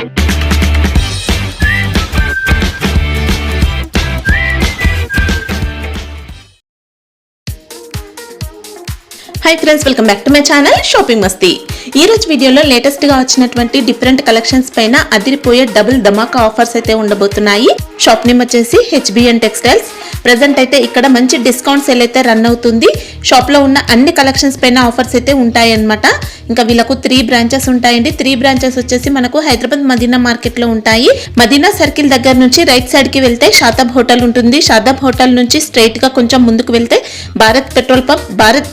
High friends welcome back to my channel shopping Masti. ఈ రోజు వీడియోలో లేటెస్ట్ గా వచ్చినటువంటి డిఫరెంట్ కలెక్షన్స్ పైన అదిరిపోయే డబుల్ ధమాకా ఆఫర్స్ అయితే ఉండబోతున్నాయి। షాప్ నేమ్ వచ్చేసి హెచ్బిఎన్ టెక్స్టైల్స్। ప్రెజెంట్ అయితే ఇక్కడ మంచి డిస్కౌంట్ సేల్ అయితే రన్ అవుతుంది। షాప్ లో ఉన్న అన్ని కలెక్షన్స్ పైన ఆఫర్స్ అయితే ఉంటాయి అన్నమాట। ఇంకా వీళ్ళకు 3 బ్రాంచెస్ ఉంటాయండి। 3 బ్రాంచెస్ వచ్చేసి మనకు హైదరాబాద్ మదీనా మార్కెట్ లో ఉంటాయి। మదీనా సర్కిల్ దగ్గర నుంచి రైట్ సైడ్ కి వెళ్తే షాదాబ్ హోటల్ ఉంటుంది। షాదాబ్ హోటల్ నుంచి స్ట్రైట్ గా కొంచెం ముందుకు వెళ్తే భారత్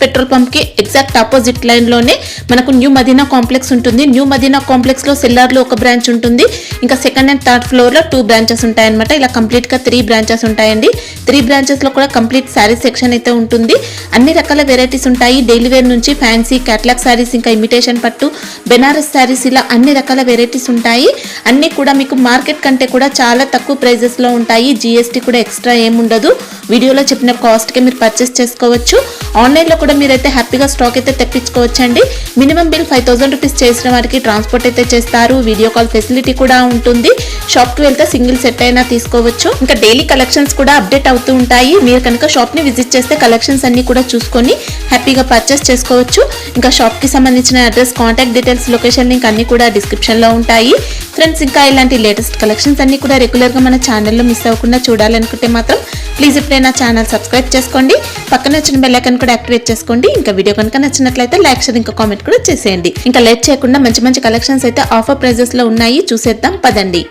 పెట్రోల్ పంప్ కి ఎగ్జాక్ట్ ఆపోజిట్ లైన్ లోనే మనకు న్యూ మదీనా కాంప్లెక్స్ ఉంటుంది। న్యూ మదీనా కాంప్లెక్స్ లో సెల్లార్ లో ఒక బ్రాంచ్ ఉంటుంది। ఇంకా సెకండ్ అండ్ థర్డ్ ఫ్లోర్ లో 2 బ్రాంచెస్ ఉంటాయి అన్నమాట। ఇలా కంప్లీట్ గా 3 బ్రాంచెస్ ఉంటాయండి। 3 బ్రాంచెస్ లో కూడా కంప్లీట్ సారీ సెక్షన్ అయితే ఉంటుంది। అన్ని రకాల వెరైటీస్ ఉంటాయి। డైలీ వేర్ నుంచి ఫ్యాన్సీ కేటలాగ్ సారీస్, ఇంకా ఇమిటేషన్ పట్టు, బెనారస్ సారీస్, ఇలా అన్ని రకాల వెరైటీస్ ఉంటాయి। అన్ని కూడా మీకు మార్కెట్ కంటే కూడా చాలా తక్కువ ప్రైజెస్ లో ఉంటాయి। జిఎస్టీ కూడా ఎక్స్ట్రా ఏముండదు। వీడియోలో చెప్పిన కాస్ట్ కి మీరు పర్చేస్ చేసుకోవచ్చు। ఆన్లైన్ లో కూడా మీరైతే హ్యాపీగా స్టాక్ అయితే తెప్పించుకోవచ్చండి। మినిమం బిల్ 5000 రూపీస్ చేసిన వారికి ట్రాన్స్పోర్ట్ అయితే చేస్తారు। వీడియో కాల్ ఫెసిలిటీ కూడా ఉంటుంది। షాప్ కి వెళ్తే సింగిల్ సెట్ అయినా తీసుకోవచ్చు। ఇంకా డైలీ కలెక్షన్స్ కూడా అప్డేట్ అవుతూ ఉంటాయి। మీరు కనుక షాప్ ని విజిట్ చేస్తే కలెక్షన్స్ అన్ని కూడా చూసుకొని హ్యాపీగా పర్చేస్ చేసుకోవచ్చు। ఇంకా షాప్ కి సంబంధించిన address, contact details, location link అన్ని కూడా డిస్క్రిప్షన్ లో ఉంటాయి ఫ్రెండ్స్। ఇంకా ఇలాంటి లేటెస్ట్ కలెక్షన్స్ అన్ని కూడా రెగ్యులర్ గా మన ఛానల్లో మిస్ అవ్వకుండా చూడాలనుకుంటే మాత్రం ప్లీజ్ ఇప్పుడే నా ఛానల్ సబ్స్క్రైబ్ చేసుకోండి। పక్కన వచ్చిన బెల్ ఐకాన్ కూడా యాక్టివేట్ చేసుకోండి। ఇంకా వీడియో కనుక నచ్చినట్లయితే లైక్, షేర్, ఇంకా కామెంట్ కూడా చేసేయండి। ఇంకా లేట్ చేయకుండా మంచి మంచి కలెక్షన్స్ అయితే ఆఫర్ ప్రైజెస్ లో ఉన్నాయి, చూసేద్దాం పదండి।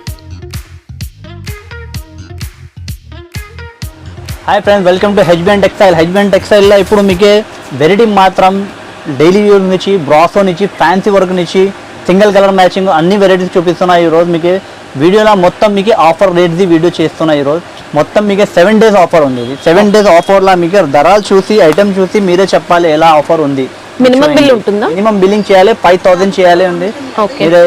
Hi friends, welcome to HBN textile. HBN టెక్స్టైల్లో ఇప్పుడు మీకు వెరైటీ మాత్రం డైలీ యూర్ నుంచి, బ్రాసో నుంచి, ఫ్యాన్సీ వర్క్ నుంచి, సింగిల్ కలర్ మ్యాచింగ్ అన్ని వెరైటీస్ చూపిస్తున్నాయి। ఈరోజు మీకు వీడియోలో మొత్తం మీకు ఆఫర్ రేట్ది వీడియో చేస్తున్నాయి। ఈరోజు మొత్తం మీకు 7 days ఆఫర్ ఉంది। 7 days ఆఫర్లో మీకు ధరలు చూసి, ఐటమ్ చూసి మీరే చెప్పాలి ఎలా ఆఫర్ ఉంది। మినిమం బిల్ ఉంటుందా? మినిమం బిల్లింగ్ చేయాలి, 5000 చేయాలి ఉంది। మీరే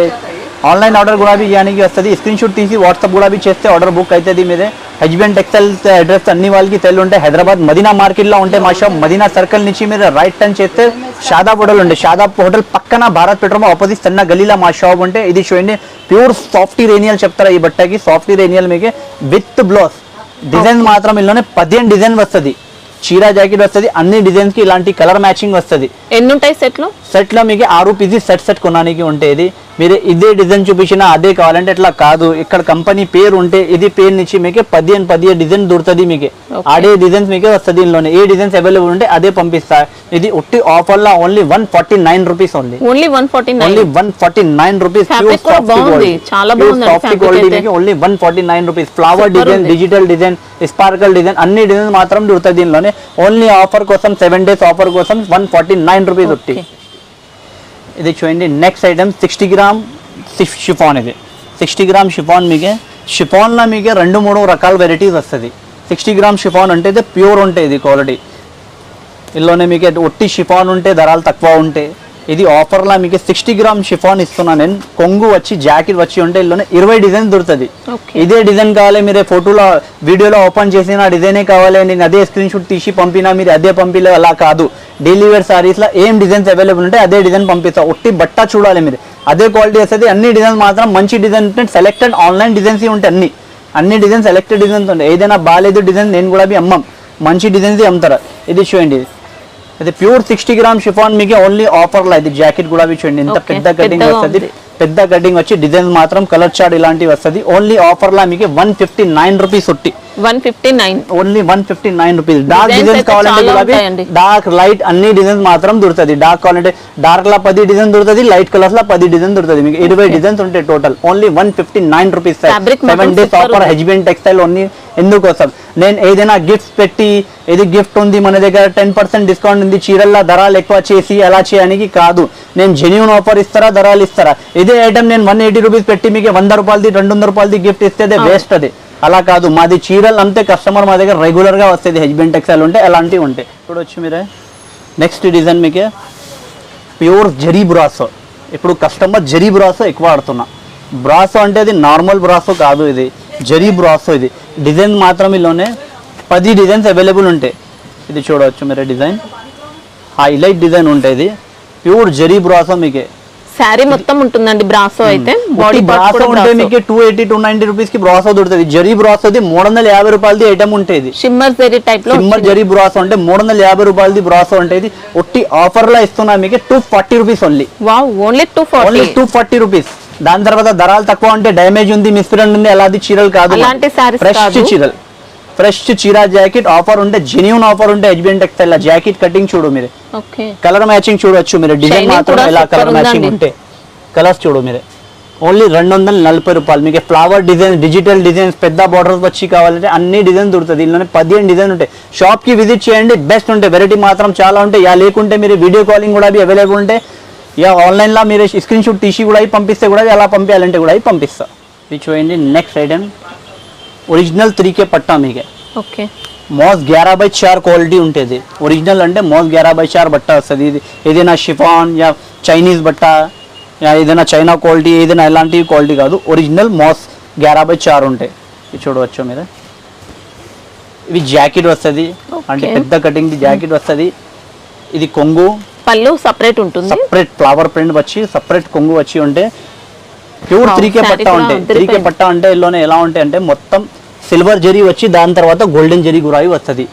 ఆన్లైన్ ఆర్డర్ కూడా ఇవ్వడానికి వస్తుంది। స్క్రీన్ షాట్ తీసి వాట్సాప్ కూడా చేస్తే ఆర్డర్ బుక్ అవుతుంది మీదే। హెచ్బిఎన్ టెక్స్టైల్స్ అడ్రస్ అన్ని వాళ్ళకి తెలిసి ఉంటాయి। హైదరాబాద్ మదీనా మార్కెట్లో ఉంటే మా షాప్ మదీనా సర్కిల్ నుంచి మీరు రైట్ టర్న్ చేస్తే షాదాబ్ హోటల్ ఉండే, షాదాబ్ హోటల్ పక్కన భారత్ పెట్రోల్ ఆపోజిట్ సన్న గలీలో మా షాప్ ఉంటే। ఇది చూడండి, ప్యూర్ సాఫ్టీ రేనియల్ చెప్తారా ఈ బట్టకి। సాఫ్టీ రేనియల్ మీకు విత్ బ్లౌజ్ డిజైన్ మాత్రం ఇందులోనే 15 డిజైన్ వస్తుంది। చీరా జాకెట్ వస్తుంది, అన్ని డిజైన్స్ కి ఇలాంటి కలర్ మ్యాచింగ్ వస్తుంది। ఎన్ని ఉంటాయి సెట్ లో? మీకు 6 పీసెస్ సెట్ కొనడానికి ఉంటుంది। మీరు ఇదే డిజైన్ చూపించినా అదే కావాలంటే అట్లా కాదు, ఇక్కడ కంపెనీ పేరు ఉంటే ఇది పేరు నుంచి మీకు 15 డిజైన్ దొరుకుతుంది మీకు। అదే డిజైన్స్ మీకు వస్తుంది ఇందులోనే। ఏ డిజైన్స్ అవైలబుల్ ఉంటే అదే పంపిస్తా। ఇది ఒట్టి ఆఫర్ లో ఓన్లీ 149 రూపీస్ ఓన్లీ 149 రూపీస్। చాలా బాగుంది, only 149 rupees. Flower design, digital design, sparkle design అన్ని డిజైన్ మాత్రం దొరుకుతుంది దీనిలోనే। ఓన్లీ ఆఫర్ కోసం 7 days ఆఫర్ కోసం 149 రూపీస్ ఒట్టి। ఇది చూడండి, నెక్స్ట్ ఐటమ్ 60 గ్రామ్ షిఫాన్। ఇది 60 గ్రామ్ షిఫాన్ మీకు షిఫాన్లో మీకు 2-3 రకాల వెరైటీస్ వస్తుంది। 60 గ్రామ్ షిఫాన్ అంటే ఇది ప్యూర్ ఉంటాయి, ఇది క్వాలిటీ। ఇందులోనే మీకు ఒట్టి షిఫాన్ ఉంటే ధరలు తక్కువ ఉంటాయి। ఇది ఆఫర్లో మీకు 60 గ్రామ్ షిఫాన్ ఇస్తున్నాను నేను। కొంగు వచ్చి జాకెట్ వచ్చి ఉంటే ఇందులోనే 20 డిజైన్ దొరుకుతుంది। ఇదే డిజైన్ కావాలి మీరు ఫోటోలో వీడియోలో ఓపెన్ చేసిన డిజైనే కావాలి, నేను అదే స్క్రీన్ షాట్ తీసి పంపినా మీరు అదే పంపిలే, అలా కాదు। డైలీ వేర్ సారీస్లో ఏం డిజైన్స్ అవైలబుల్ ఉంటే అదే డిజైన్ పంపిస్తా। ఒట్టి బట్ట చూడాలి మీరు, అదే క్వాలిటీ వస్తుంది। అన్ని డిజైన్స్ మాత్రం మంచి డిజైన్ ఉంటాయి, సెలెక్టెడ్ ఆన్లైన్ డిజైన్స్ ఉంటాయి। అన్ని డిజైన్ సెలెక్టెడ్ డిజైన్స్ ఉంటాయి। ఏదైనా బాగాలేదు డిజైన్ నేను కూడా అమ్మం, మంచి డిజైన్స్ అమ్ముతారు। ఇది చూడండి, ఇది ప్యూర్ 60 గ్రామ్ షిఫాన్ మీకు ఓన్లీ ఆఫర్లో। ఇది జాకెట్ కూడా చూడండి, ఇంత పెద్ద కటింగ్ వస్తుంది, పెద్ద కటింగ్ వచ్చి డిజైన్ మాత్రం కలర్ చార్ట్ ఇలాంటివి వస్తుంది। ఓన్లీ ఆఫర్లో మీకు 159 రూపీస్ ఒట్టి 159 ఓన్లీ 159 రూపీస్। డార్క్ డిజైన్స్ కావాలంటే డార్క్ లైట్ అన్ని డిజైన్స్ మాత్రం దొరుకుతుంది। డార్క్ కావాలంటే డార్క్ లా 10 డిజైన్ దొరుకుతుంది, లైట్ కలర్స్ లా 10 డిజైన్ దొరుకుతుంది మీకు। 20 డిజైన్స్ ఉంటాయి total, only 159 rupees. 7 days offer HBN textile only. ఎందుకోసం నేను ఏదైనా గిఫ్ట్స్ పెట్టి ఇది గిఫ్ట్ ఉంది మన దగ్గర 10% డిస్కౌంట్ ఉంది, చీరల్లో ధరలు ఎక్కువ చేసి అలా చేయడానికి కాదు। నేను జెన్యూన్ ఆఫర్ ఇస్తారా, ధరలు ఇస్తారా? ఇదే ఐటమ్ నేను 180 రూపీస్ పెట్టి మీకు 100 రూపాయలది 200 రూపాయలది గిఫ్ట్ ఇస్తే వేస్ట్ అది, అలా కాదు। మాది చీరలు అంతే, కస్టమర్ మా దగ్గర రెగ్యులర్గా వస్తుంది। హెచ్బిఎన్ టెక్స్టైల్ ఉంటే అలాంటివి ఉంటాయి। ఇప్పుడు వచ్చి మీరే నెక్స్ట్ డిజైన్ మీకు ప్యూర్ జరీ బ్రాసో। ఇప్పుడు కస్టమర్ జరీ బ్రాసో ఎక్కువ ఆడుతున్నా। బ్రాసో అంటే అది నార్మల్ బ్రాసో కాదు, ఇది జరీ బ్రాసో। ఇది డిజైన్ మాత్రం ఇలానే 10 డిజైన్స్ అవైలబుల్ ఉంటాయి। ఇది చూడవచ్చు మీరు, డిజైన్ హైలైట్ డిజైన్ ఉంటుంది। ఇది ప్యూర్ జరీ బ్రాసో మీకు శారీ మొత్తం ఉంటుందండి బ్రాసో అయితే, బాడీ బ్రాసో ఉంటే మీకు 280 290 రూపీస్ కి బ్రాసో దొరుకుతుంది. జరీ బ్రాసోది 350 రూపాయలది ఐటమ్ ఉంటుంది. షిమ్మర్ జరీ టైప్ లో షిమ్మర్ జరీ బ్రాసో అంటే 350 రూపాయలది బ్రాసో ఉంటుంది. ఒట్టి ఆఫర్ లో ఇస్తున్నా మీకు 240 rupees only. Wow, only 240 rupees. దాని తర్వాత ధరలు తక్కువ అంటే డ్యామేజ్ ఉంది, మిస్ప్రింట్ ఉంది, అలాంటి చీరలు కాదు, అలాంటి సారీస్ ఫ్రెష్ చీరలు, ఫ్రెష్ చీరా జాకెట్ ఆఫర్ ఉంటే, జెన్యూన్ ఆఫర్ ఉంటే హెచ్బిఎన్ టెక్స్టైల్ జాకెట్ కటింగ్ చూడు మీరు, కలర్ మ్యాచింగ్ చూడొచ్చు మీరు, డిజైన్ మాత్రం ఎలా కలర్ మ్యాచింగ్ ఉంటే కలర్స్ చూడు మీరు. ఓన్లీ 240 రూపాయలు. మీకు ఫ్లవర్ డిజైన్, డిజిటల్ డిజైన్స్, పెద్ద బార్డర్స్ వచ్చి కావాలంటే అన్ని డిజైన్ దొరుకుతుంది. ఇందులోనే 15 డిజైన్ ఉంటాయి. షాప్ కి విజిట్ చేయండి, బెస్ట్ ఉంటాయి. వెరైటీ మాత్రం చాలా ఉంటాయి. యా లేకుంటే మీరు వీడియో కాలింగ్ కూడా అవైలబుల్ ఉంటాయి. యా ఆన్లైన్ లో మీరు స్క్రీన్ షాట్ తీసి కూడా పంపిస్తే కూడా అలా పంపించాలంటే కూడా పంపిస్తా. ఇది చూడండి నెక్స్ట్ ఐటమ్, ఒరిజినల్ 3K పట్టా మీకు. ఓకే, మోస్ 11/4 క్వాలిటీ ఉంటుంది. ఒరిజినల్ అంటే మోస్ 11/4 బట్ట వస్తుంది. ఇది ఏదైనా షిఫాన్ యా చైనీస్ బట్ట యా ఏదైనా చైనా క్వాలిటీ ఏదైనా ఎలాంటి క్వాలిటీ కాదు, ఒరిజినల్ మోస్ 11/4 ఉంటాయి. ఇది చూడవచ్చు మీరు. ఇవి జాకెట్ వస్తుంది, అంటే పెద్ద కటింగ్ జాకెట్ వస్తుంది. ఇది కొంగు, పళ్ళు సపరేట్ ఉంటుంది, సపరేట్ ఫ్లవర్ ప్రింట్ వచ్చి సపరేట్ కొంగు వచ్చి ఉంటే ప్యూర్ 3K పట్టా ఉంటాయి. 3K పట్టా అంటే ఇల్లోనే ఎలా ఉంటాయి అంటే మొత్తం సిల్వర్ జరీ వచ్చి దాని తర్వాత గోల్డెన్ జరీ గురాయి వస్తుంది.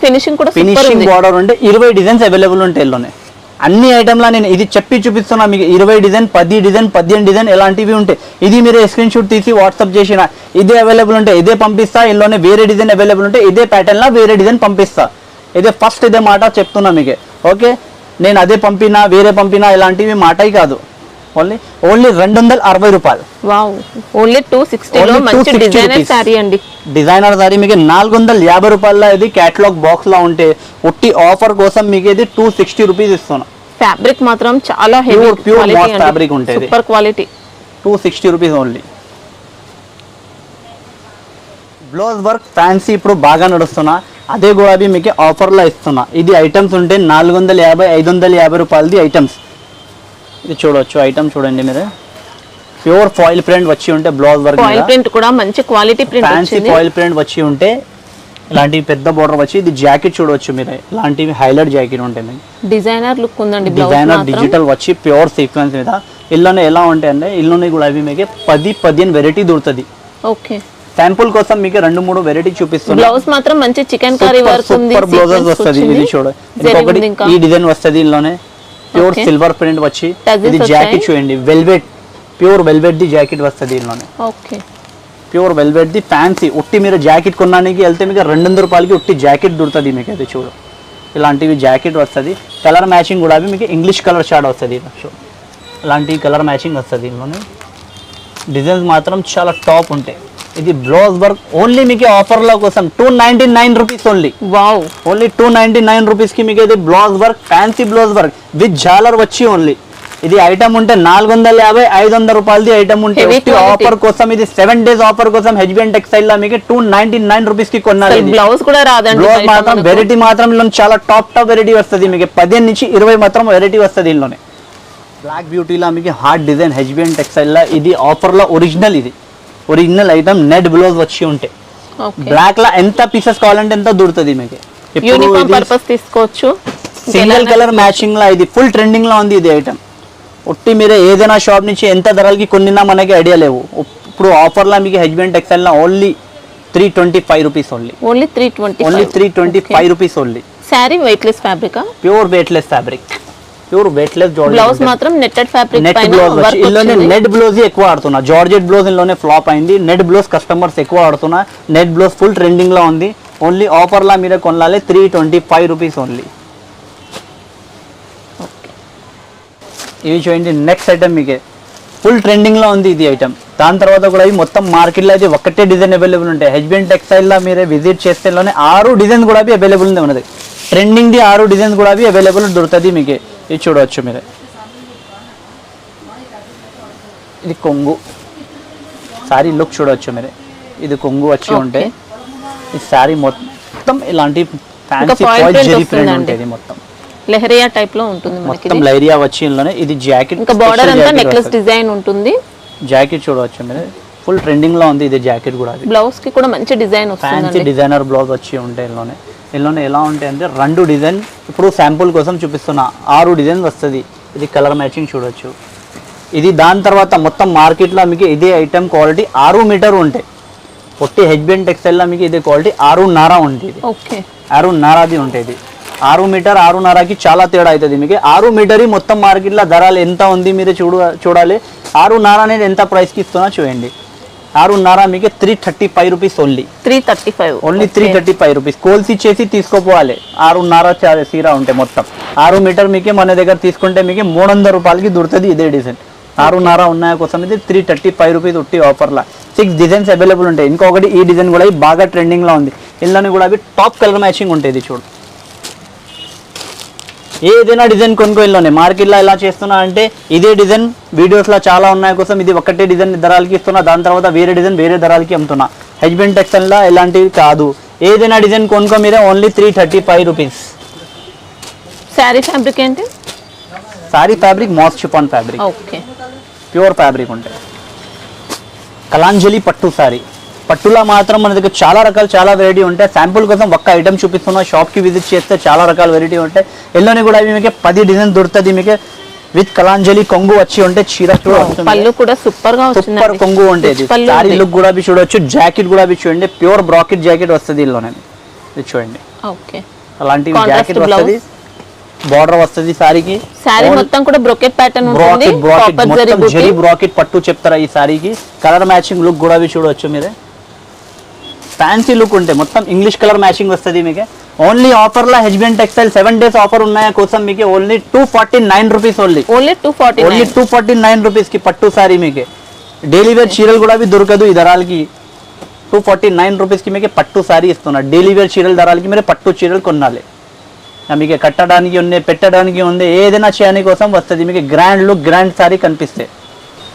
ఫినిషింగ్ బార్డర్ ఉంటే 20 డిజైన్స్ అవైలబుల్ ఉంటాయి ఇల్లోనే. అన్ని ఐటమ్లా నేను ఇది చెప్పి చూపిస్తున్నా మీకు. 20 డిజైన్, 10 డిజైన్, 15 డిజైన్ ఇలాంటివి ఉంటాయి. ఇది మీరు స్క్రీన్ షాట్ తీసి వాట్సాప్ చేసిన ఇదే అవైలబుల్ ఉంటాయి, ఇదే పంపిస్తా. ఇందులోనే వేరే డిజైన్ అవైలబుల్ ఉంటాయి, ఇదే ప్యాటర్న్ లా వేరే డిజైన్ పంపిస్తా. ఇదే ఫస్ట్ ఇదే మాట చెప్తున్నా మీకు. ఓకే, నేను అదే పంపినా వేరే పంపినా ఇలాంటివి మాటయి కాదు. ఓన్లీ 260 రూపాయలు. వావ్, ఓన్లీ 260 లో మంచి డిజైనర్ సారీ అండి. డిజైనర్ సారీ మీకు 450 రూపాయల ఇది కేటలాగ్ బాక్స్ లా ఉంటే ఒట్టి ఆఫర్ కోసం మీకు ఇది 260 రూపీస్ ఇస్తున్నా. ఫ్యాబ్రిక్ మాత్రం చాలా హెవీ, ప్యూర్ మాస్ ఫ్యాబ్రిక్ ఉంటుంది, super quality. 260 rupees only. Blouse work fancy ఇప్పుడు బాగా నడుస్తున్నా, అదే కూడా మీకు ఆఫర్లో ఇస్తున్నా. ఇది ఐటమ్స్ ఉంటే 450 550 రూపాయలది ఐటమ్స్. ఇది చూడవచ్చు ఐటమ్ చూడండి మీరు. ప్యూర్ ఫాయిల్ ప్రింట్ వచ్చి ఉంటే బ్లౌజ్ వర్క్, ఫాయిల్ ప్రింట్ కూడా మంచి quality print, fancy foil print వచ్చి ఉంటే ఇలాంటి పెద్ద బోర్డర్ వచ్చి. ఇది జాకెట్ చూడవచ్చు మీరు, ఇలాంటివి హైలైట్ జాకెట్ ఉంటాయి మీకు. డిజైనర్ లుక్ ఉందండి. డిజైనర్ డిజిటల్ వచ్చి ప్యూర్ సీక్వెన్స్ మీద. ఇల్లోనే ఎలా ఉంటాయి అంటే ఇల్లోనే కూడా అవి మీకు 10-15 వెరైటీ దొరుకుతుంది. ఓకే, శాంపుల్ కోసం మీకు 2-3 వెరైటీ చూపిస్తాను. బ్లౌజ్ మాత్రం మంచి చికెన్ కర్రీ వర్క్ ఉంది, సూపర్ బ్లౌజెస్ వస్తది. ఇది చూడండి, ఇంకొకటి ఈ డిజైన్ వస్తది. ఇందులోనే ప్యూర్ సిల్వర్ ప్రింట్ వచ్చి. ఇది జాకెట్ చూడండి, velvet, pure velvet the jacket వస్తది ఇందులోనే. Okay, pure velvet the fancy. ఉట్టి మీరు జాకెట్ కొనడానికి వెళ్తే మీకు 200 రూపాయలకి ఉట్టి జాకెట్ దొరుకుతుంది మీకు. అది చూడు, ఇలాంటివి జాకెట్ వస్తుంది. కలర్ మ్యాచింగ్ కూడా మీకు ఇంగ్లీష్ కలర్ షార్ట్ వస్తుంది. ఇలాంటి కలర్ మ్యాచింగ్ వస్తుంది ఇందులోనే. డిజైన్స్ మాత్రం చాలా టాప్ ఉంటాయి. ఇది బ్లౌజ్ వర్క్ ఓన్లీ మీకు ఆఫర్ల కోసం 299 rupees only. Wow, only 299 rupees కి మీకు ఇది blouse work, fancy blouse work with జాలర్ వచ్చి ఓన్లీ. ఇది ఐటమ్ ఉంటే 450 500 రూపాయలది ఐటమ్ ఉంటే ఆఫర్ కోసం, ఇది 7 days ఆఫర్ కోసం హెచ్బిఎన్ టెక్స్టైల్ లా మీకు 299 రూపీస్ కి కొనాలి. బ్లౌజ్ కూడా రాదండి. బ్లౌజ్ మాత్రం వెరైటీ మాత్రం ఇందులో చాలా టాప్ వెరైటీ వస్తుంది మీకు. 15 నుంచి 20 మాత్రం వెరైటీ వస్తుంది ఇందులోనే. బ్లాక్ బ్యూటీలా మీకు హార్డ్ డిజైన్ హెచ్బిఎన్ టెక్స్టైల్ లా ఇది ఆఫర్ లో ఒరిజినల్. ఇది ఒరిజినల్ ఐటమ్ నెట్ బ్లౌజ్ వచ్చి ఉంటే బ్లాక్ లా ఎంత పీసెస్ కావాలంటే ఎంత దొరుకుతుంది మీకు. యూనిఫామ్ పర్పస్ తీసుకోవచ్చు. సింగిల్ కలర్ మ్యాచింగ్ లా ఇది ఫుల్ ట్రెండింగ్ లో ఉంది ఇది ఐటమ్. ఒట్టి మీరే ఏదైనా షాప్ నుంచి ఎంత ధరలకి కొనినా మనకి ఐడియా లేవు. ఇప్పుడు ఆఫర్ లా మీకు హెచ్బిఎన్ టెక్స్టైల్ లా only 325 rupees only. Only 325 rupees only. Sari weightless fabric, pure weightless fabric, pure weightless. Blouse మాత్రం నెట్టెడ్ ఫ్యాబ్రిక్ నెట్ బ్లౌజ్ వచ్చి ఇల్లోనే నెట్ బ్లౌజ్ ఎక్కువ ఆడుతున్నా. జార్జెట్ బ్లౌజ్ ఇల్లోనే ఫ్లాప్ అయింది. నెట్ బ్లౌజ్ కస్టమర్స్ ఎక్కువ ఆడుతున్నా. నెట్ బ్లౌజ్ ఫుల్ ట్రెండింగ్ లో ఉంది. ఓన్లీ ఆఫర్ లా మీరే కొనాలి 325 రూపీస్ ఓన్లీ. ఇవి చూడండి నెక్స్ట్ ఐటమ్ మీకు ఫుల్ ట్రెండింగ్ లో ఉంది ఇది ఐటమ్. దాని తర్వాత కూడా ఇవి మొత్తం మార్కెట్ లో అయితే ఒకటే డిజైన్ అవైలబుల్ ఉంటాయి. హెచ్బిఎన్ టెక్స్టైల్ లా మీరే విజిట్ చేస్తే 6 డిజైన్ కూడా అవైలబుల్ ఉన్నది. ట్రెండింగ్ ది 6 డిజైన్స్ కూడా అవైలబుల్ దొరుకుతుంది మీకు. ఇది చూడవచ్చు మీరు. ఇది కొంగు సారీ లుక్ చూడవచ్చు మీరు. ఇది కొంగు వచ్చి ఉంటే ఈ సారీ మొత్తం ఇలాంటి ఫ్యాన్సీ ఫాయిల్ జరీ ప్రింట్ ఉంటుంది. మొత్తం లెహరియా టైప్ లో ఉంటుంది. మొత్తం లెహరియా వచ్చి ఇందులోనే. ఇది జాకెట్, ఇంకా బోర్డర్ అంతా నెక్లెస్ డిజైన్ ఉంటుంది. జాకెట్ చూడవచ్చు మీరు, ఫుల్ ట్రెండింగ్ లో ఉంది ఇది జాకెట్ కూడా. బ్లౌజ్ కి కూడా మంచి డిజైన్ వస్తుంది. ఫ్యాన్సీ డిజైనర్ బ్లౌజ్ వచ్చి ఉంటాయి ఇందులోనే. ఇందులోనే ఎలా ఉంటాయి అంటే 2 డిజైన్ ఇప్పుడు శాంపుల్ కోసం చూపిస్తున్నా. 6 డిజైన్ వస్తుంది. ఇది కలర్ మ్యాచింగ్ చూడొచ్చు. ఇది దాని తర్వాత మొత్తం మార్కెట్లో మీకు ఇదే ఐటమ్ క్వాలిటీ 6 మీటర్ ఉంటాయి. పొట్టి హెచ్బిఎన్ టెక్స్టైల్లో మీకు ఇదే క్వాలిటీ 6.5 ఉంటుంది. ఓకే 6.5ది ఉంటుంది. 6 మీటర్ 6.5కి చాలా తేడా అవుతుంది మీకు. 6 మీటర్ మొత్తం మార్కెట్లో ధరలు ఎంత ఉంది మీరు చూడాలి. 6.5 నేను ఎంత ప్రైస్కి ఇస్తున్నా చూడండి. 6.5 మీకు 335 రూపీస్ ఓన్లీ. 335 only 335 rupees. కోల్స్ ఇచ్చేసి తీసుకోపోవాలి. 6.5 సీరా ఉంటాయి మొత్తం. 6 మీటర్ మీకే మన దగ్గర తీసుకుంటే మీకు 300 రూపాయలకి దొరుకుతుంది ఇదే డిజైన్. 6.5 ఉన్నాయా కోసం ఇది 335 రూపీస్ ఉట్టి ఆఫర్లా. 6 డిజైన్స్ అవైలబుల్ ఉంటాయి. ఇంకొకటి ఈ డిజైన్ కూడా బాగా ట్రెండింగ్లో ఉంది. ఇందులోని కూడా అవి టాప్ కలర్ మ్యాచింగ్ ఉంటుంది. చూడు ఏదైనా డిజైన్ కొనుక్కో ఇందులోనే. మార్కెట్లో ఎలా చేస్తున్నా అంటే ఇదే డిజైన్ వీడియోస్లో చాలా ఉన్నాయి కోసం ఇది ఒకటే డిజైన్ ధరలకి ఇస్తున్నా. దాని తర్వాత వేరే డిజైన్ వేరే ధరలకి అమ్ముతున్నా. హెచ్బిఎన్ టెక్స్టైల్లో ఇలాంటివి కాదు. ఏదైనా డిజైన్ కొనుక్కో మీరే ఓన్లీ 335 రూపీస్. శారీ ఫ్యాబ్రిక్ ఏంటి? Sorry fabric mass chiffon fabric. Okay pure fabric ఉంటాయి. కలాంజలి పట్టు సారీ. పట్టులా మాత్రం మన దగ్గర చాలా రకాలు చాలా వెరైటీ ఉంటాయి. శాంపుల్ కోసం ఒక్క ఐటమ్ చూపిస్తున్నా. షాప్కి విజిట్ చేస్తే చాలా రకాల వెరైటీ ఉంటాయి. ఎల్లోని కూడా మీకు 10 డిజైన్ దొరుకుతుంది మీకు. విత్ కలాంజలి కొంగు వచ్చి ఉంటే చీర పళ్ళు కూడా సూపర్ గా వస్తుంది. సూపర్ కొంగు ఉంటుంది. సారీ లుక్ కూడా చూడొచ్చు. జాకెట్ కూడా చూడండి. ప్యూర్ బ్రాకెట్ జాకెట్ వస్తుంది ఇందులోనే. ఇది చూడండి. ఓకే అలాంటి జాకెట్ వస్తుంది. బార్డర్ వస్తుంది సారీకి. సారీ మొత్తం కూడా బ్రోకెట్ ప్యాటర్న్ ఉంటుంది. మొత్తం జరీ బ్రాకెట్ పట్టు చెప్తారా ఈ సారీకి. కలర్ మ్యాచింగ్ లుక్ కూడా చూడొచ్చు మీరే. ఫ్యాన్సీ లుక్ ఉంటే మొత్తం ఇంగ్లీష్ కలర్ మ్యాచింగ్ వస్తుంది మీకు. ఓన్లీ ఆఫర్లా హెచ్బిఎన్ టెక్స్టైల్ 7 days ఆఫర్ ఉన్నాయా కోసం మీకు ఓన్లీ 249 రూపీస్ ఓన్లీ. ఓన్లీ 249 రూపీస్కి పట్టు సారీ మీకు. డైలీ వేర్ చీరలు కూడా దొరకదు ఈ ధరలకి. 249 రూపీస్కి మీకు పట్టు సారీ ఇస్తున్నా. డైలీ వేర్ చీరల ధరలకి మీరు పట్టు చీరలు కొనాలి. మీకు కట్టడానికి ఉంది, పెట్టడానికి ఉంది, ఏదైనా చేయడానికి కోసం వస్తుంది మీకు. గ్రాండ్ లుక్ గ్రాండ్ సారీ కనిపిస్తే.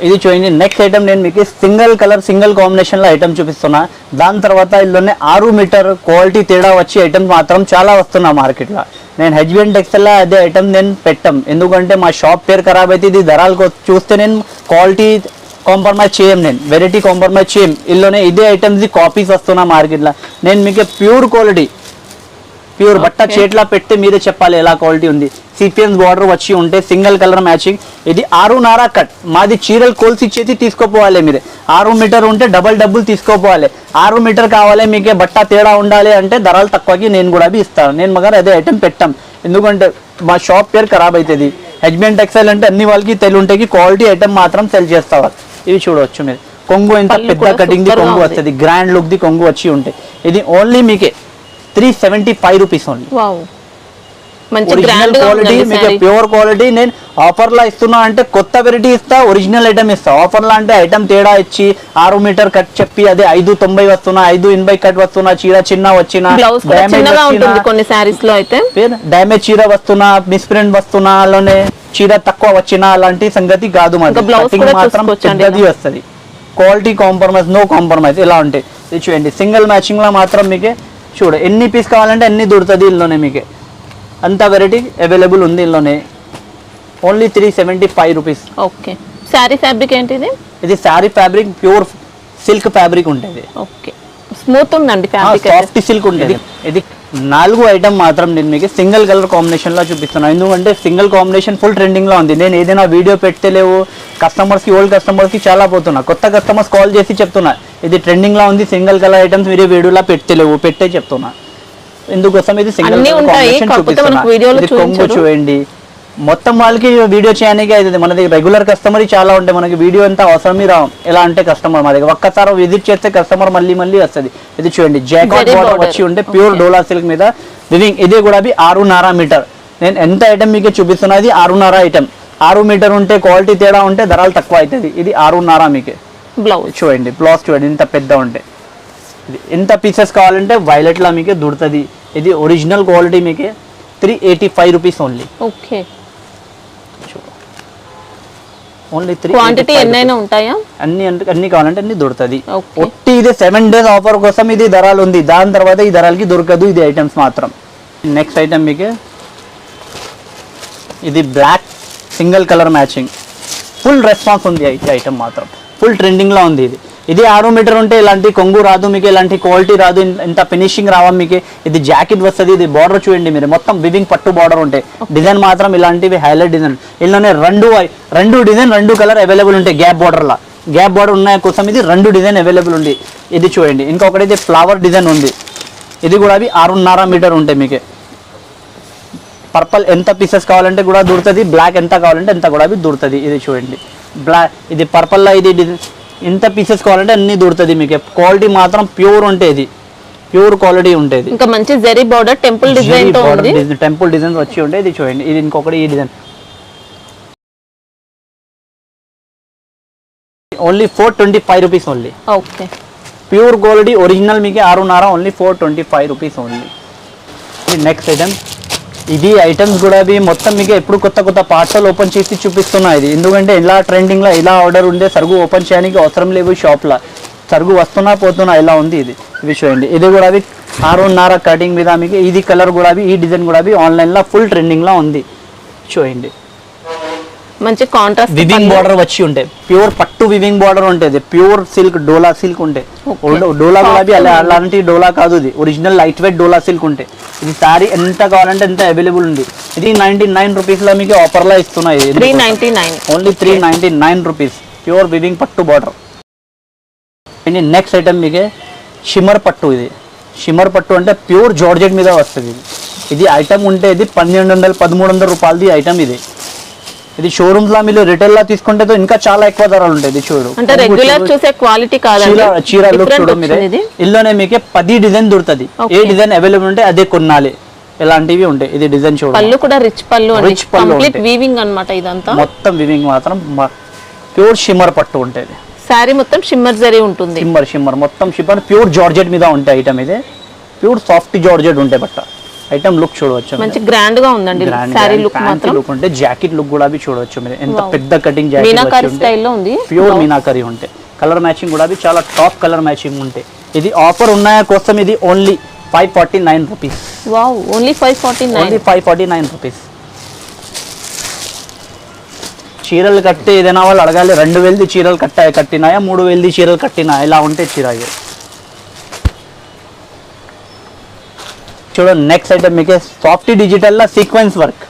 ఇది చూడండి. నెక్స్ట్ ఐటమ్ నేను మీకు సింగిల్ కలర్ సింగిల్ కాంబినేషన్లో ఐటమ్ చూపిస్తున్నా. దాని తర్వాత ఇందులోనే 6 మీటర్ క్వాలిటీ తేడా వచ్చి ఐటమ్ మాత్రం చాలా వస్తున్నా మార్కెట్లో. నేను హెచ్బిఎన్ టెక్స్టైల్లో అదే ఐటమ్ నేను పెట్టాం. ఎందుకంటే మా షాప్ పేరు ఖరాబ్ అయితే ఇది ధరలు చూస్తే నేను క్వాలిటీ కాంప్రమైజ్ చేయం. నేను వెరైటీ కాంప్రమైజ్ చేయం. ఇందులోనే ఇదే ఐటమ్స్ కాపీస్ వస్తున్నా మార్కెట్లో. నేను మీకు ప్యూర్ క్వాలిటీ ప్యూర్ బట్ట చేట్లా పెట్టి మీరే చెప్పాలి ఎలా క్వాలిటీ ఉంది. సీక్వెన్స్ బార్డర్ వచ్చి ఉంటే సింగిల్ కలర్ మ్యాచింగ్. ఇది 6.5 కట్. మాది చీరలు కోల్స్ ఇచ్చేసి తీసుకోపోవాలి మీరే. 6 మీటర్ ఉంటే డబుల్ తీసుకోపోవాలి. 6 మీటర్ కావాలి మీకే బట్ట తేడా ఉండాలి అంటే ధరలు తక్కువకి నేను కూడా ఇస్తాను. నేను మగర్ అదే ఐటమ్ పెట్టాం. ఎందుకంటే మా షాప్ పేరు ఖరాబ్ అవుతుంది. హెచ్బిఎన్ టెక్స్టైల్ అంటే అన్ని వాళ్ళకి తెలుగుంటాయి. క్వాలిటీ ఐటమ్ మాత్రం సెల్ చేస్తారు. ఇవి చూడవచ్చు మీరు. కొంగు ఎంత పెద్ద కటింగ్ ది కొంగు వస్తుంది. గ్రాండ్ లుక్ ది కొంగు వచ్చి ఉంటాయి. ఇది ఓన్లీ మీకే 375 రూపీస్ ఓన్లీ. ఒరిజినల్ క్వాలిటీ మీకు ప్యూర్ క్వాలిటీ. నేను ఆఫర్లా ఇస్తున్నా అంటే కొత్త వెరైటీ ఇస్తా, ఒరిజినల్ ఐటమ్ ఇస్తా. ఆఫర్లా అంటే ఐటమ్ తేడా ఇచ్చి 6 మీటర్ కట్ చెప్పి అదే 590 వస్తున్నా, 580 కట్ వస్తున్నా, చీర చిన్న వచ్చినా, డ్యామేజ్ చీర వస్తున్నా, మిస్ప్రింట్ వస్తున్నా, అలానే చీర తక్కువ వచ్చినా అలాంటి సంగతి కాదు. మాత్రం పెద్దది వస్తుంది. క్వాలిటీ కాంప్రమైజ్ నో కాంప్రమైజ్ ఇలా ఉంటాయి. ఇది చూడండి. సింగిల్ మ్యాచింగ్ లా మాత్రం మీకే చూడ ఎన్ని పీస్ కావాలంటే అన్ని దొరుకుతుంది ఇందులోనే మీకే. అంత వెరైటీ అవైలబుల్ ఉంది ఇందులోనే. Only 375 rupees. Okay sari fabric ఏంటిది? ఇది sari fabric pure silk fabric ఉంటుంది. ఓకే స్మూత్ ఉందండి ఫ్యాబ్రిక్. సాఫ్ట్ సిల్క్ ఉంటుంది. ఇది 4 ఐటమ్ మాత్రం నేను మీకు సింగిల్ కలర్ కాంబినేషన్ లో చూపిస్తున్నాను. ఎందుకంటే సింగిల్ కాంబినేషన్ ఫుల్ ట్రెండింగ్ లో ఉంది. నేను ఏదైనా వీడియో పెట్టలేవు కస్టమర్స్ కి, ఓల్డ్ కస్టమర్స్ కి చాలా పోతున్నా. కొత్త కస్టమర్స్ కాల్ చేసి చెప్తున్నా ఇది ట్రెండింగ్ లో ఉంది సింగిల్ కలర్ ఐటమ్స్ మీరు వీడియోలో పెట్టలేవు, పెట్టే చెప్తున్నా. ఎందుకోసం ఇది సింగిల్ కాంబినేషన్ చూపిస్తున్నా. ఇది కొంగు చూడండి. మొత్తం వాళ్ళకి వీడియో చేయడానికి అవుతుంది. మన దగ్గర రెగ్యులర్ కస్టమర్ చాలా ఉంటాయి. మనకి వీడియో ఎంత అవసరం రావు. ఎలా అంటే కస్టమర్ మా దగ్గర ఒక్కసారి విజిట్ చేస్తే కస్టమర్ మళ్ళీ వస్తుంది. ఇది చూడండి. జాకెట్ బార్డర్ వచ్చి ఉంటే ప్యూర్ డోలా సిల్క్ మీద వివింగ్. ఇది కూడా 6.5 మీటర్. నేను ఎంత ఐటమ్ మీకు చూపిస్తున్నా. ఇది 6.5 ఐటమ్. 6 మీటర్ ఉంటే క్వాలిటీ తేడా ఉంటే ధరలు తక్కువ అవుతుంది. ఇది 6.5 మీకే. బ్లౌజ్ చూడండి. బ్లౌజ్ చూడండి ఇంత పెద్ద ఉంటే. ఇది ఎంత పీసెస్ కావాలంటే వైలెట్ లా మీకే దొరుకుతుంది. ఇది ఒరిజినల్ క్వాలిటీ మీకే 385 rupees only. Okay only 3. Quantity ఎన్నైనా ఉంటాయా? అన్ని కావాలంటే అన్ని దొరుకుతుంది. ఒట్టి ఇది 7 days ఆఫర్ కోసం ఇది ధరలు ఉంది. దాని తర్వాత ఈ ధరలకి దొరకదు ఇది ఐటమ్స్ మాత్రం. నెక్స్ట్ ఐటమ్ మీకు ఇది black single colour matching. Full response ఉంది ఈ ఐటమ్ మాత్రం. ఫుల్ ట్రెండింగ్ లో ఉంది ఇది. ఇది 6 మీటర్ ఉంటే ఇలాంటి కొంగు రాదు మీకు, ఇలాంటి క్వాలిటీ రాదు, ఇంత ఫినిషింగ్ రావా మీకు. ఇది జాకెట్ వస్తుంది, ఇది బార్డర్ చూడండి మీరు, మొత్తం వివింగ్ పట్టు బార్డర్ ఉంటాయి. డిజైన్ మాత్రం ఇలాంటివి హైలైట్ డిజైన్. ఇందులోనే రెండు డిజైన్ 2 కలర్ అవైలబుల్ ఉంటాయి. గ్యాప్ బార్డర్ లా, గ్యాప్ బార్డర్ ఉన్న కోసం ఇది 2 డిజైన్ అవైలబుల్ ఉంది. ఇది చూడండి. ఇంకొకటి ఇది ఫ్లవర్ డిజైన్ ఉంది. ఇది కూడా 6.5 మీటర్ ఉంటాయి మీకు. పర్పల్ ఎంత పీసెస్ కావాలంటే కూడా దొరుకుతుంది, బ్లాక్ ఎంత కావాలంటే ఎంత కూడా దొరుకుతుంది. ఇది చూడండి బ్లాక్, ఇది పర్పల్ లా, ఇది ఎంత పీసెస్ కావాలంటే అన్ని దొరుకుతుంది మీకు. క్వాలిటీ మాత్రం ప్యూర్ ఉంటుంది, ప్యూర్ క్వాలిటీ ఉంటుంది. ఇంకా మంచి జరీ బార్డర్ టెంపుల్ డిజైన్ తో ఉంది, టెంపుల్ డిజైన్ వచ్చి ఉంటాయి. ఇది చూడండి. ఇది ఇంకొకటి ఈ design only 425 rupees only. Okay, pure quality original మీకు 6.5 only 425 rupees only. Next item, ఇది ఐటమ్స్ కూడా మొత్తం మీకు ఎప్పుడు కొత్త పార్సల్ ఓపెన్ చేసి చూపిస్తున్నా. ఇది ఎందుకంటే ఇలా ట్రెండింగ్లో ఇలా ఆర్డర్ ఉండే, సరుగు ఓపెన్ చేయడానికి అవసరం లేవు షాప్లో, సరుగు వస్తున్నా పోతున్నా ఇలా ఉంది. ఇది చూడండి. ఇది కూడా 6.5 కటింగ్ మీద మీకు. ఇది కలర్ కూడా ఈ డిజైన్ కూడా ఆన్లైన్లో ఫుల్ ట్రెండింగ్లో ఉంది. చూడండి మంచి కాంట్రాస్ట్ వివింగ్ బార్డర్ వచ్చి ఉంటాయి. ప్యూర్ పట్టు వివింగ్ బార్డర్ ఉంటుంది. ప్యూర్ సిల్క్ డోలా సిల్క్ ఉంటాయి. డోలా కూడా అలాంటి డోలా కాదు, ఇది ఒరిజినల్ లైట్ వెయిట్ డోలా సిల్క్ ఉంటాయి. ఇది సారీ ఎంత కావాలంటే ఎంత అవైలబుల్ ఉంది. ఇది 99 రూపీస్లో మీకు ఆఫర్లో ఇస్తున్నాయి. 399 ఓన్లీ 399 రూపీస్. ప్యూర్ వివింగ్ పట్టు బార్డర్. నెక్స్ట్ ఐటమ్ మీకు షిమ్మర్ పట్టు. ఇది షిమ్మర్ పట్టు అంటే ప్యూర్ జార్జెట్ మీద వస్తుంది. ఇది ఐటమ్ ఉంటే ఇది 1200-1300 రూపాయలది ఐటమ్. ఇది షోరూమ్స్ లా మీరు రిటైల్ లా తీసుకుంటే ఇంకా చాలా ఎక్కువ ధరలు ఉంటాయి. ఇది చూడు, అంటే రెగ్యులర్ చూసే క్వాలిటీ కాదండి, చీర లుక్ చూడు మీరు. ఇల్లోనే మీకు 10 డిజైన్ దొరుకుతుంది. ఏ డిజైన్ అవైలబుల్ ఉంటే అదే కొనాలి, ఇలాంటివి ఉంటాయి. ఇది డిజైన్ చూడు, పళ్ళు కూడా రిచ్ పళ్ళు, రిచ్ పళ్ళు, కంప్లీట్ వీవింగ్ అన్నమాట. ఇదంతా మొత్తం వీవింగ్ మాత్రం ప్యూర్ షిమ్మర్ పట్టు ఉంటుంది. సారీ మొత్తం షిమ్మర్ జరీ ఉంటుంది. షిమ్మర్ మొత్తం షిమ్మర్ ప్యూర్ జార్జెట్ మీద ఉంటాయి ఐటమ్. ఇది ప్యూర్ సాఫ్ట్ జార్జెట్ ఉంటాయి బట్ట. ఐటమ్ లుక్ చూడవచ్చు, మంచి గ్రాండ్ గా ఉందండి. సారీ లుక్ మాత్రం లుక్ ఉంటే జాకెట్ లుక్ కూడా చూడవచ్చు మీరు. ఎంత పెద్ద కటింగ్ జాకెట్ మీనాకరి స్టైల్లో ఉంది. ప్యూర్ మీనాకరి ఉంటాయి. కలర్ మ్యాచింగ్ కూడా చాలా టాప్ కలర్ మ్యాచింగ్ ఉంటాయి. ఇది ఆఫర్ ఉన్నాయా కోసం ఇది only 549 rupees. Wow, only 549 rupees. చీరలు కట్టి ఏదైనా వాళ్ళు అడగాలి, 2000ది చీరలు కట్టినాయా, 3000ది చీరలు కట్టినాయా, ఇలా ఉంటే చీర. చూడండి నెక్స్ట్ ఐటమ్ మీకు సాఫ్ట్ డిజిటల్ లా సీక్వెన్స్ వర్క్.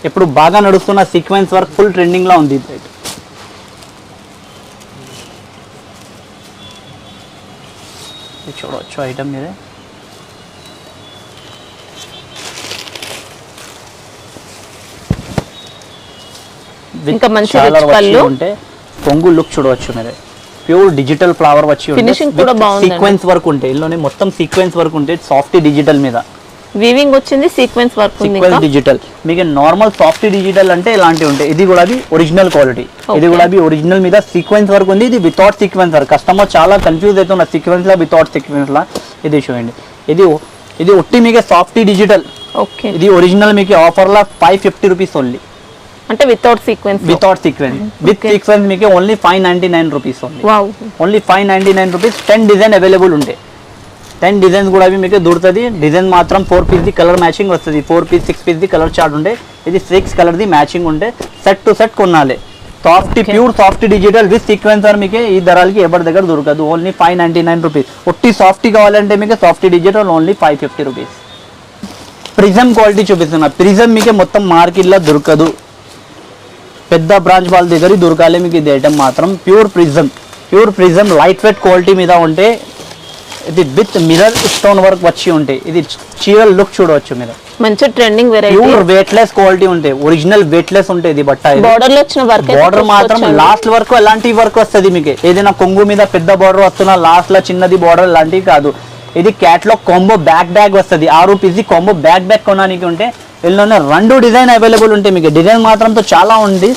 ఇప్పుడు బాగా నడుస్తున్న సీక్వెన్స్ వర్క్ ఫుల్ ట్రెండింగ్ లో ఉంది. చూడవచ్చు ఐటమ్ మీదే. ఇంకా మంచి రిచ్ పళ్ళు ఉంటే కొంగు లుక్ చూడవచ్చు మీరే. ప్యూర్ డిజిటల్ ఫ్లవర్ వచ్చి ఫినిషింగ్ కూడా బాగుంది. సీక్వెన్స్ వర్క్ ఉంటాయి. ఇందులోనే మొత్తం సీక్వెన్స్ వర్క్ ఉంటాయి. సాఫ్ట్ డిజిటల్ మీద వీవింగ్ వచ్చింది, సీక్వెన్స్ వర్క్ ఉంది. సీక్వెన్స్ డిజిటల్ మీకు నార్మల్ సాఫ్ట్ డిజిటల్ అంటే ఇలాంటివి ఉంటాయి. ఇది కూడా ఒరిజినల్ క్వాలిటీ. ఇది కూడా ఒరిజినల్ మీద సీక్వెన్స్ వర్క్ ఉంది. ఇది వితౌట్ సీక్వెన్స్ వర్క్. కస్టమర్ చాలా కన్ఫ్యూజ్ అవుతున్న సీక్వెన్స్ లా వితౌట్ సీక్వెన్స్ లా. ఇది చూడండి. ఇది ఒట్టి మీకు సాఫ్ట్ డిజిటల్. ఓకే, ఇది ఒరిజినల్ మీకు ఆఫర్ లా 550 రూపీస్ ఓన్లీ. అంటే వితౌట్ సీక్వెన్స్. విత్ సీక్వెన్స్ మీకు only 599 rupees only. Wow, only 599 rupees. 10 design available ఉంటాయి. 10 డిజైన్స్ కూడా మీకు దొరుకుతుంది. డిజైన్ మాత్రం 4 పీస్ది కలర్ మ్యాచింగ్ వస్తుంది. 4 పీస్ 6 పీస్ది కలర్ చార్ట్ ఉంటే ఇది 6 కలర్ది మ్యాచింగ్ ఉంటే సెట్ టు సెట్ కొనాలి. Pure soft digital with sequencer మీకు ఈ ధరలకి ఎవరి దగ్గర దొరకదు. Only 599 rupees. ఒట్టి సాఫ్ట్ కావాలంటే మీకు soft digital only 550 rupees. Prism quality చూపిస్తున్నా. ప్రిజం మీకు మొత్తం మార్కెట్లో దొరకదు. పెద్ద బ్రాంచ్ వాళ్ళ దగ్గర దొరకాలి మీకు ఇది ఐటమ్ మాత్రం. Pure prism light weight quality మీద ఉంటే ఇది విత్ మిర్రర్ స్టోన్ వర్క్ వచ్చి ఉంటాయి. ఇది చీర లుక్ చూడవచ్చు మీరు. మంచి trending variety. Pure weightless quality ఉంటాయి. ఒరిజినల్ వెయిట్లెస్ ఉంటాయి. ఇది బట్ట బోర్డర్ లో వచ్చిన వర్క్, బోర్డర్ మాత్రం లాస్ట్ వరకు ఎలాంటి వర్క్ వస్తుంది మీకు. ఏదైనా కొంగు మీద పెద్ద బోర్డర్ వస్తున్నా లాస్ట్ లో చిన్నది బోర్డర్ లాంటివి కాదు. ఇది క్యాట్లాగ్ కాంబో బ్యాగ్ వస్తుంది. 6 పీస్ కాంబో బ్యాగ్ కొనడానికి ఉంటే ఇందులోనే 2 డిజైన్ అవైలబుల్ ఉంటాయి మీకు. డిజైన్ మాత్రంతో చాలా ఉంది.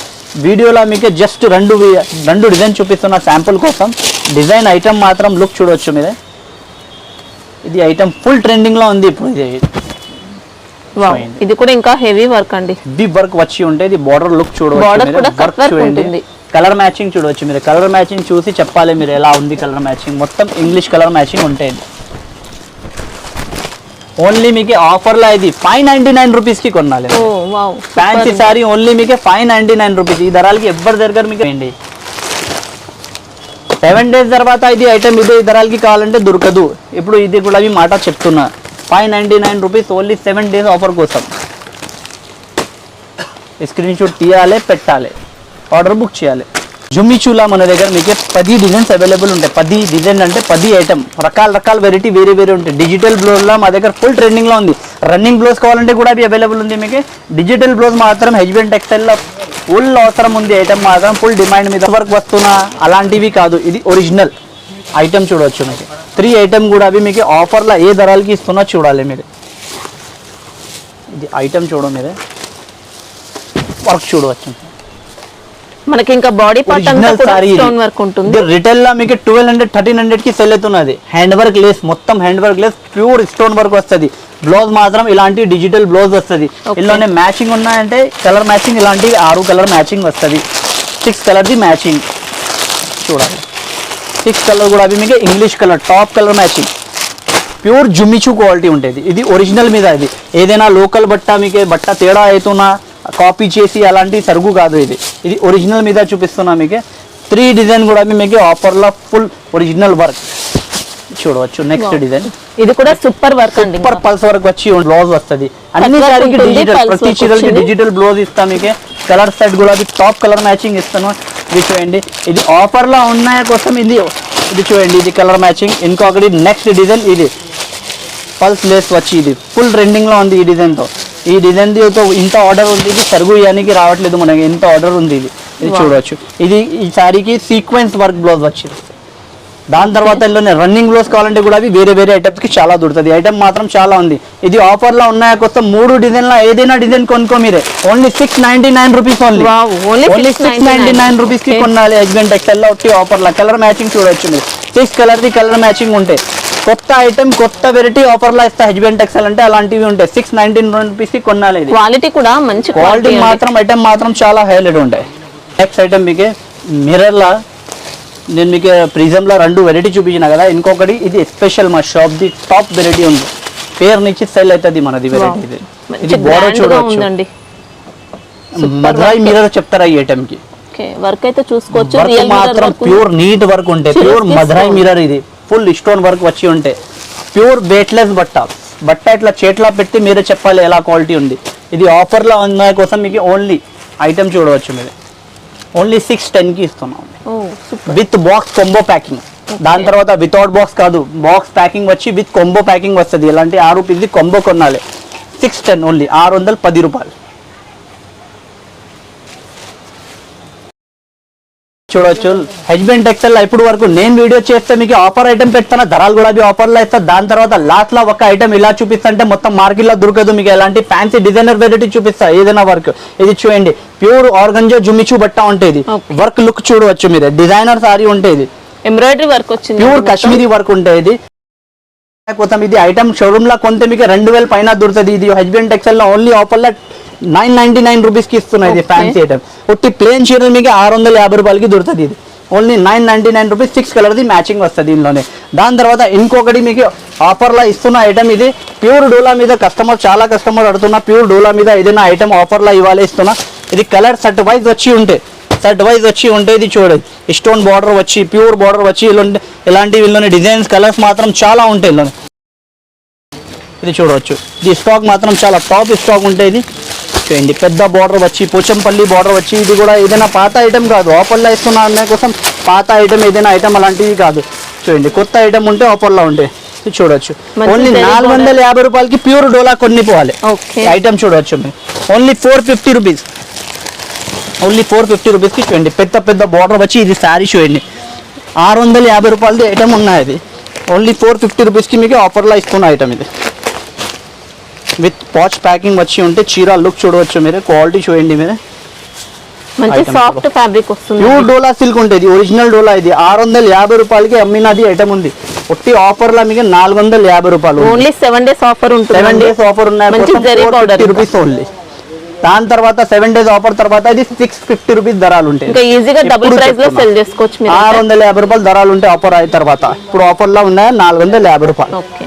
వీడియోలో మీకు జస్ట్ 2 డిజైన్ చూపిస్తున్న శాంపుల్ కోసం. డిజైన్ ఐటమ్ మాత్రం లుక్ చూడవచ్చు మీరే. ఇది ఐటమ్ ఫుల్ ట్రెండింగ్ లో ఉంది ఇప్పుడు. ఇది కూడా ఇంకా హెవీ వర్క్ అండి. హెవీ వర్క్ వచ్చి ఉంటే ఇది బార్డర్ లుక్ చూడవచ్చు. కలర్ మ్యాచింగ్ చూడవచ్చు మీరు. కలర్ మ్యాచింగ్ చూసి చెప్పాలి మీరు ఎలా ఉంది కలర్ మ్యాచింగ్. మొత్తం ఇంగ్లీష్ కలర్ మ్యాచింగ్ ఉంటాయి. ఓన్లీ మీకు ఆఫర్ లో ఇది 599 రూపీస్ కి కొనాలి. ఫ్యాన్సీ సారీ ఓన్లీ మీకు 599 రూపీస్. ఈ ధరలకి ఎవరి దగ్గర మీకు 7 days తర్వాత ఇది ఐటమ్ ఇదే ధరలకి కావాలంటే దొరకదు. ఇప్పుడు ఇది కూడా ఈ మాట చెప్తున్నా, 599 రూపీస్ ఓన్లీ 7 days ఆఫర్ కోసం. స్క్రీన్ షాట్ తీయాలి, పెట్టాలి, ఆర్డర్ బుక్ చేయాలి. జుమ్మిచూలా మన దగ్గర మీకు 10 డిజైన్స్ అవైలబుల్ ఉంటాయి. 10 డిజైన్ అంటే 10 ఐటమ్, రకాల వెరైటీ వేరే వేరే ఉంటాయి. డిజిటల్ బ్లౌజ్లో మా దగ్గర ఫుల్ ట్రెండింగ్లో ఉంది. రన్నింగ్ బ్లౌజ్ కావాలంటే కూడా అవి అవైలబుల్ ఉంది మీకు. డిజిటల్ బ్లౌజ్ మాత్రం హెచ్బిఎన్ టెక్స్టైల్లో ఫుల్ అవసరం ఉంది. ఐటమ్ మాత్రం ఫుల్ డిమాండ్ మీద వర్క్ వస్తున్నా అలాంటివి కాదు, ఇది ఒరిజినల్ ఐటమ్ చూడవచ్చు మీకు. 3 ఐటమ్ కూడా అవి మీకు ఆఫర్లో ఏ ధరలకి ఇస్తున్నా చూడాలి మీరు. ఇది ఐటమ్ చూడండి మీరు, వర్క్ చూడవచ్చు. మనకి ఇంకా బాడీ పార్ట్ అంతా కూడా స్టోన్ వర్క్ ఉంటుంది. రిటైల్ లా మీకు 1200 1300 కి సెల్ అవుతున్నది. హ్యాండ్ వర్క్ లేస్, మొత్తం hand work lace, pure stone work వస్తుంది. బ్లౌజ్ మాత్రం ఇలాంటి డిజిటల్ బ్లౌజ్ వస్తుంది. ఇందులోనే మ్యాచింగ్ ఉన్నాయంటే కలర్ మ్యాచింగ్, ఇలాంటి 6 కలర్ మ్యాచింగ్ వస్తుంది. 6 కలర్ ది మ్యాచింగ్ చూడాలి. 6 కలర్ కూడా అవి మీకు English colour top colour matching. Pure జుమ్మిచూ క్వాలిటీ ఉంటుంది. ఇది ఒరిజినల్ మీద. ఇది ఏదైనా లోకల్ బట్ట మీకు బట్ట తేడా అవుతున్నా కాపీ చేసి అలాంటి సరుకు కాదు. ఇది ఒరిజినల్ మీద చూపిస్తున్నా మీకు. 3 డిజైన్ కూడా మీకు ఆఫర్లో ఫుల్ ఒరిజినల్ వర్క్ చూడవచ్చు. నెక్స్ట్ డిజైన్ ఇది కూడా సూపర్ వర్క్ అండి. సూపర్ పల్స్ వర్క్ వచ్చి బ్లౌజ్ వస్తుంది. అన్ని సారీకి డిజిటల్, ప్రతి చీరలకి డిజిటల్ బ్లౌజ్ ఇస్తాను మీకు. కలర్ సెట్ కూడా అది టాప్ కలర్ మ్యాచింగ్ ఇస్తాను. ఇది చూడండి, ఇది ఆఫర్లో ఉన్నాయ కోసం ఇది చూడండి, ఇది కలర్ మ్యాచింగ్. ఇంకొకటి నెక్స్ట్ డిజైన్, ఇది పల్స్ లేస్ వచ్చి ఇది ఫుల్ ట్రెండింగ్లో ఉంది. ఈ డిజైన్తో ఇంత ఆర్డర్ ఉంది. ఇది సరుగు ఇయానికి రావట్లేదు మనకి, ఎంత ఆర్డర్ ఉంది. ఇది చూడవచ్చు. ఇది ఈ శారీకి సీక్వెన్స్ వర్క్ బ్లౌజ్ వచ్చింది. దాని తర్వాత ఇందులోనే రన్నింగ్ బ్లౌజ్ కావాలంటే కూడా అవి వేరే వేరే ఐటమ్స్కి చాలా దొరుకుతుంది. ఐటమ్ మాత్రం చాలా ఉంది. ఇది ఆఫర్లో ఉన్నాయ కోసం 3 డిజైన్లో ఏదైనా డిజైన్ కొనుక్కో మీరే. Only 699 rupees. ఓన్లీ 699 రూపీస్కి కొనాలి. హెచ్బిఎన్ టెక్స్టైల్లో ఒకటి ఆఫర్లో కలర్ మ్యాచింగ్ చూడవచ్చు మీరు. 6 కలర్ది కలర్ మ్యాచింగ్ ఉంటాయి. కొత్త ఐటమ్, కొత్త వెరైటీ ఆఫర్లో ఇస్తా హెచ్బిఎన్ టెక్స్టైల్ అంటే అలాంటివి ఉంటాయి. 699 రూపీస్కి కొనాలి. క్వాలిటీ కూడా మంచి క్వాలిటీ మాత్రం ఐటమ్ మాత్రం చాలా హైలైట్ ఉంటాయి. నెక్స్ట్ ఐటమ్ మీకు మిర్రర్లా, నేను మీకు ప్రిజంలో 2 వెరైటీ చూపించిన కదా. ఇంకొకటి ఇది స్పెషల్ మా షాప్ ది టాప్ వెరైటీ ఉంది. పేరు నుంచి సెల్ అవుతుంది మనది వెరైటీ. ఇది బోర్డర్ చూడవచ్చు. మధురై మిర్రర్ చెప్తారా ఈ ఐటమ్ కి. వర్క్ అయితే చూసుకోవచ్చు. వర్క్ మాత్రం ప్యూర్ నీట్ వర్క్ ఉంటాయి. Pure Madurai mirror. ఇది ఫుల్ స్టోన్ వర్క్ వచ్చి ఉంటాయి. ప్యూర్ వెయిట్లెస్ బట్ట ఇట్లా చేట్లా పెట్టి మీరే చెప్పాలి ఎలా క్వాలిటీ ఉంది. ఇది ఆఫర్లో ఉన్న కోసం మీకు ఓన్లీ ఐటమ్ చూడవచ్చు మీరు. ఓన్లీ 610కి ఇస్తున్నాం విత్ బాక్స్ కొంబో ప్యాకింగ్. దాని తర్వాత వితౌట్ బాక్స్ కాదు, బాక్స్ ప్యాకింగ్ వచ్చి విత్ కొంబో ప్యాకింగ్ వస్తుంది. ఇలాంటి 6 రూపీస్ది కొంబో కొనాలి. 610 ఓన్లీ 610 రూపాయలు చూడవచ్చు. హెచ్బిఎన్ టెక్స్టైల్ ఇప్పుడు వరకు నేను వీడియో చేస్తే మీకు ఆఫర్ ఐటమ్ పెడతాను, ధరలు కూడా ఆఫర్లో ఇస్తాను. దాని తర్వాత లాస్ట్ లో ఒక ఐటమ్ ఇలా చూపిస్తుంటే మొత్తం మార్కెట్ లో దొరకదు మీకు. ఎలాంటి ఫ్యాన్సీ డిజైనర్ వెరైటీ చూపిస్తా ఏదైనా వర్క్. ఇది చూడండి, ప్యూర్ ఆర్గంజో జుమిచూ బట్ట ఉంటుంది. వర్క్ లుక్ చూడవచ్చు మీరు. డిజైనర్ సారీ ఉంటుంది, ఎంబ్రాయిడరీ వర్క్ వచ్చింది, ప్యూర్ కాశ్మీరీ వర్క్ ఉంటుంది. ఇది ఐటమ్ షోరూమ్ లో కొంటే మీకు 2000 పైన దొరుకుతుంది. ఇది హెచ్బిఎన్ టెక్స్టైల్ లో ఓన్లీ ఆఫర్ లో 999 రూపీస్కి ఇస్తున్నాయి. ఇది ఫ్యాన్సీ ఐటమ్. ఒట్టి ప్లేన్ చీరలు మీకు 650 రూపాయలకి దొరుకుతుంది. ఇది ఓన్లీ 999 రూపీస్. 6 కలర్ది మ్యాచింగ్ వస్తుంది దీనిలోనే. దాని తర్వాత ఇంకొకటి మీకు ఆఫర్లో ఇస్తున్న ఐటమ్, ఇది ప్యూర్ డోలా మీద. చాలా కస్టమర్ అడుగుతున్నా ప్యూర్ డోలా మీద ఏదైనా ఐటమ్ ఆఫర్లో ఇవ్వాలి ఇస్తున్నా. ఇది కలర్ సెట్ వైజ్ వచ్చి ఉంటే ఇది చూడండి, స్టోన్ బార్డర్ వచ్చి ప్యూర్ బార్డర్ వచ్చి ఇలాంటి వీళ్ళని డిజైన్స్ కలర్స్ మాత్రం చాలా ఉంటాయి ఇందులో. ఇది చూడవచ్చు. ఇది స్టాక్ మాత్రం చాలా టాప్ స్టాక్ ఉంటాయి. ఇది చూడండి, పెద్ద బార్డర్ వచ్చి పోచంపల్లి బార్డర్ వచ్చి. ఇది కూడా ఏదైనా పాత ఐటమ్ కాదు, ఆఫర్లో ఇస్తున్నా అనే కోసం. పాత ఐటమ్ ఏదైనా ఐటమ్ అలాంటివి కాదు. చూడండి, కొత్త ఐటమ్ ఉంటే ఆఫర్లో ఉంటాయి. ఇది చూడొచ్చు. ఓన్లీ 450 రూపాయలకి ప్యూర్ డోలా కొన్ని పోవాలి. ఐటమ్ చూడవచ్చు మీరు. Only 450 rupees. ఓన్లీ 450 రూపీస్కి చూడండి, పెద్ద బార్డర్ వచ్చి. ఇది శారీ చూడండి, 650 రూపాయలది ఐటమ్ ఉన్నాయి. ఇది ఓన్లీ 450 రూపీస్కి మీకు ఆఫర్లో ఇస్తున్న ఐటమ్. ఇది విత్ పాచ్ ప్యాకింగ్ వచ్చి ఉంటే చీర లుక్ చూడవచ్చు మీరు. క్వాలిటీ చూడండి మీరు. మంచి సాఫ్ట్ ఫ్యాబ్రిక్ వస్తుంది. ప్యూర్ డోలా సిల్క్ ఉంటుంది, ఒరిజినల్ డోలా. ఇది 650 రూపాయలకి అమ్మినది ఐటమ్ ఉంది. ఒట్టి ఆఫర్ లో మీకు 450 రూపాయలు. ఓన్లీ 7 days ఆఫర్ ఉంటుంది. 7 days ఆఫర్ ఉన్నాయి. 450 రూపీస్ ఓన్లీ. దాని తర్వాత 7 days ఆఫర్ తర్వాత ఇది 650 రూపీస్ ధరలు ఉంటాయి. ఇంకా ఈజీగా డబుల్ ప్రైస్ లో సెల్ చేసుకోవచ్చు మీరు. 650 రూపాయలు ధరలు ఉంటాయి ఆఫర్ అయిన తర్వాత. ఇప్పుడు ఆఫర్ లో ఉన్నాయి 450 రూపాయలు. ఓకే.